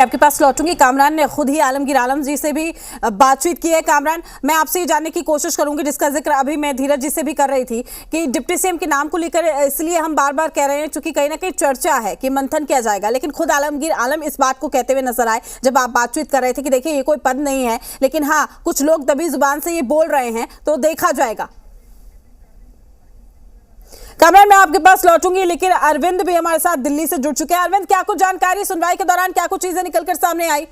आपके पास लौटूंगी। कामरान ने खुद ही आलमगीर आलम जी से भी बातचीत की है। कामरान, मैं आपसे ये जानने की कोशिश करूंगी जिसका जिक्र अभी मैं धीरज जी से भी कर रही थी कि डिप्टी सीएम के नाम को लेकर इसलिए हम बार बार कह रहे हैं क्योंकि कहीं ना कहीं चर्चा है कि मंथन किया जाएगा, लेकिन खुद आलमगीर आलम इस बात को कहते हुए नजर आए जब आप बातचीत कर रहे थे कि देखिए ये कोई पद नहीं है, लेकिन हाँ कुछ लोग दबी जुबान से ये बोल रहे हैं तो देखा जाएगा। कामरान, मैं आपके पास लौटूंगी, लेकिन अरविंद भी हमारे साथ दिल्ली से जुड़ चुके हैं। अरविंद, क्या कुछ जानकारी सुनवाई के दौरान, क्या कुछ चीजें निकलकर सामने आई?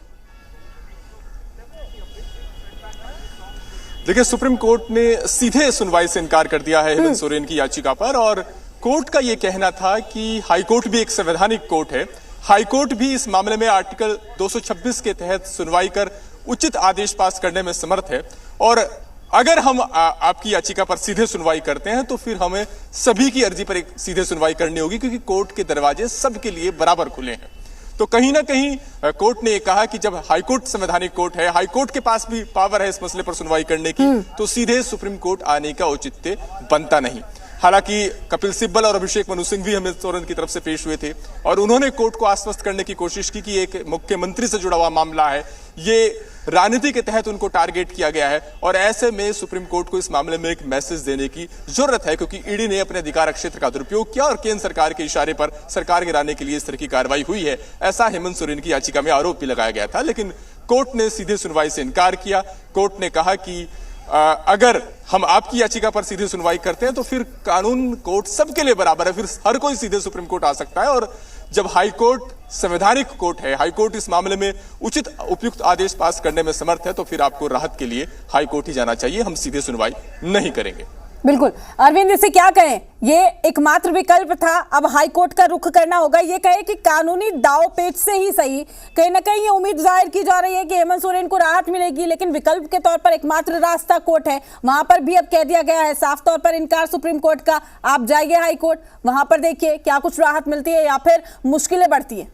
देखिए, सुप्रीम कोर्ट ने सीधे सुनवाई से इनकार कर दिया है हेमंत सोरेन की याचिका पर, और कोर्ट का यह कहना था कि हाईकोर्ट भी एक संवैधानिक कोर्ट है। हाईकोर्ट भी इस मामले में आर्टिकल 226 के तहत सुनवाई कर उचित आदेश पास करने में समर्थ है, और अगर हम आपकी याचिका पर सीधे सुनवाई करते हैं तो फिर हमें सभी की अर्जी पर एक सीधे सुनवाई करनी होगी, क्योंकि कोर्ट के दरवाजे सबके लिए बराबर खुले हैं। तो कहीं ना कहीं कोर्ट ने कहा कि जब हाईकोर्ट संवैधानिक कोर्ट है, हाईकोर्ट के पास भी पावर है इस मसले पर सुनवाई करने की, तो सीधे सुप्रीम कोर्ट आने का औचित्य बनता नहीं। हालांकि कपिल सिब्बल और अभिषेक मनु सिंह भी हेमंत सोरेन की तरफ से पेश हुए थे, और उन्होंने कोर्ट को आश्वस्त करने की कोशिश की कि एक मुख्यमंत्री से जुड़ा हुआ मामला है, ये राजनीति के तहत उनको टारगेट किया गया है, और ऐसे में सुप्रीम कोर्ट को इस मामले में एक मैसेज देने की जरूरत है, क्योंकि ईडी ने अपने अधिकार क्षेत्र का दुरुपयोग किया और केंद्र सरकार के इशारे पर सरकार गिराने के लिए इस तरह की कार्रवाई हुई है, ऐसा हेमंत सोरेन की याचिका में आरोप भी लगाया गया था। लेकिन कोर्ट ने सीधे सुनवाई से इनकार किया। कोर्ट ने कहा कि अगर हम आपकी याचिका पर सीधे सुनवाई करते हैं तो फिर कानून कोर्ट सबके लिए बराबर है, फिर हर कोई सीधे सुप्रीम कोर्ट आ सकता है, और जब हाईकोर्ट संवैधानिक कोर्ट है, हाईकोर्ट इस मामले में उचित उपयुक्त आदेश पास करने में समर्थ है, तो फिर आपको राहत के लिए हाईकोर्ट ही जाना चाहिए। हम सीधे सुनवाई नहीं करेंगे। बिल्कुल अरविंद, इसे क्या कहें, ये एकमात्र विकल्प था, अब हाईकोर्ट का रुख करना होगा। ये कहे कि कानूनी दाव पेच से ही सही, कहीं ना कहीं ये उम्मीद जाहिर की जा रही है कि हेमंत सोरेन को राहत मिलेगी, लेकिन विकल्प के तौर पर एकमात्र रास्ता कोर्ट है। वहां पर भी अब कह दिया गया है साफ तौर पर इनकार सुप्रीम कोर्ट का, आप जाइए हाईकोर्ट, वहां पर देखिए क्या कुछ राहत मिलती है या फिर मुश्किलें बढ़ती है।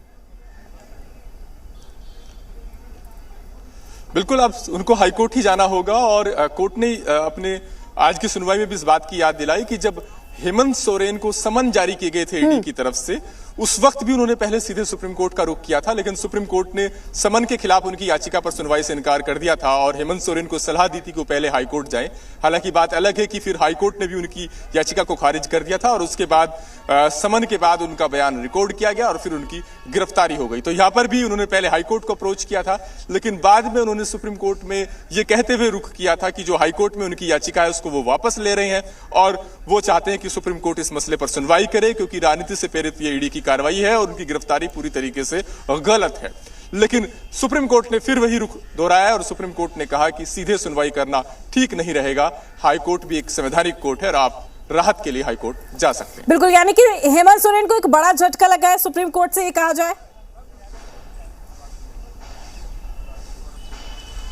बिल्कुल, अब उनको हाईकोर्ट ही जाना होगा, और कोर्ट ने अपने आज की सुनवाई में भी इस बात की याद दिलाई कि जब हेमंत सोरेन को समन जारी किए गए थे ईडी की तरफ से, उस वक्त भी उन्होंने पहले सीधे सुप्रीम कोर्ट का रुख किया था, लेकिन सुप्रीम कोर्ट ने समन के खिलाफ उनकी याचिका पर सुनवाई से इनकार कर दिया था, और हेमंत सोरेन को सलाह दी थी कि वो पहले हाईकोर्ट जाएं। हालांकि बात अलग है कि फिर हाईकोर्ट ने भी उनकी याचिका को खारिज कर दिया था, और उसके बाद समन के बाद उनका बयान रिकॉर्ड किया गया और फिर उनकी गिरफ्तारी हो गई। तो यहां पर भी उन्होंने पहले हाईकोर्ट को अप्रोच किया था, लेकिन बाद में उन्होंने सुप्रीम कोर्ट में ये कहते हुए रुख किया था कि जो हाईकोर्ट में उनकी याचिका है उसको वो वापस ले रहे हैं, और वो चाहते हैं कि सुप्रीम कोर्ट इस मसले पर सुनवाई करे, क्योंकि राजनीति से प्रेरित ये ईडी की कार्रवाई है और उनकी गिरफ्तारी पूरी तरीके से गलत है। लेकिन सुप्रीम कोर्ट ने फिर वही रुख दोहराया, और सुप्रीम कोर्ट ने कहा कि सीधे सुनवाई करना ठीक नहीं रहेगा, हाईकोर्ट भी एक संवैधानिक कोर्ट है और आप राहत के लिए हाईकोर्ट जा सकते हैं। बिल्कुल, यानी कि हेमंत सोरेन को एक बड़ा झटका लगा है सुप्रीम कोर्ट से, ये कहा जाए।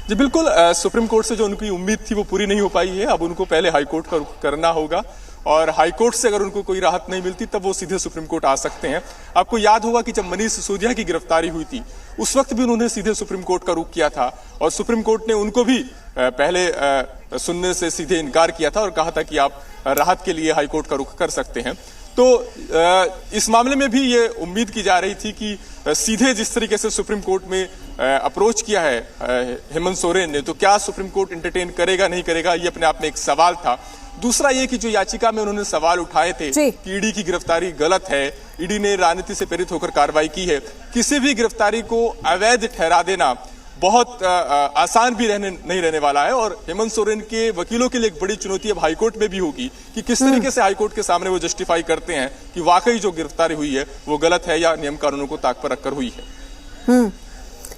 जी बिल्कुल, सुप्रीम कोर्ट से जो उनकी उम्मीद थी वो पूरी नहीं हो पाई है। अब उनको पहले हाईकोर्ट का रुख करना होगा, और हाईकोर्ट से अगर उनको कोई राहत नहीं मिलती तब वो सीधे सुप्रीम कोर्ट आ सकते हैं। आपको याद होगा कि जब मनीष सिसोदिया की गिरफ्तारी हुई थी उस वक्त भी उन्होंने सीधे सुप्रीम कोर्ट का रुख किया था, और सुप्रीम कोर्ट ने उनको भी पहले सुनने से सीधे इनकार किया था और कहा था कि आप राहत के लिए हाईकोर्ट का रुख कर सकते हैं। तो इस मामले में भी ये उम्मीद की जा रही थी कि सीधे जिस तरीके से सुप्रीम कोर्ट में अप्रोच किया है हेमंत सोरेन ने, तो क्या सुप्रीम कोर्ट एंटरटेन करेगा नहीं करेगा, ये अपने आप में एक सवाल था। दूसरा ये कि जो याचिका में उन्होंने सवाल उठाए थे कि ईडी की गिरफ्तारी गलत है, ईडी ने राजनीति से प्रेरित होकर कार्रवाई की है, किसी भी गिरफ्तारी को अवैध ठहरा देना बहुत आसान भी नहीं रहने वाला है, और हेमंत सोरेन के वकीलों के लिए एक बड़ी चुनौती अब हाईकोर्ट में भी होगी कि किस तरीके से हाईकोर्ट के सामने वो जस्टिफाई करते हैं कि वाकई जो गिरफ्तारी हुई है वो गलत है या नियम कानूनों को ताक पर रखकर हुई है।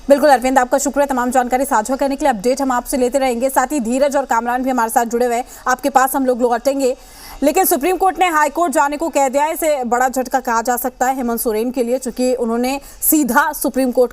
बिल्कुल अरविंद, आपका शुक्रिया तमाम जानकारी साझा करने के लिए। अपडेट हम आपसे लेते रहेंगे, साथ ही धीरज और कामरान भी हमारे साथ जुड़े हुए हैं, आपके पास हम लोग लौटेंगे। लेकिन सुप्रीम कोर्ट ने हाई कोर्ट जाने को कह दिया है, इसे बड़ा झटका कहा जा सकता है हेमंत सोरेन के लिए, चूंकि उन्होंने सीधा सुप्रीम कोर्ट का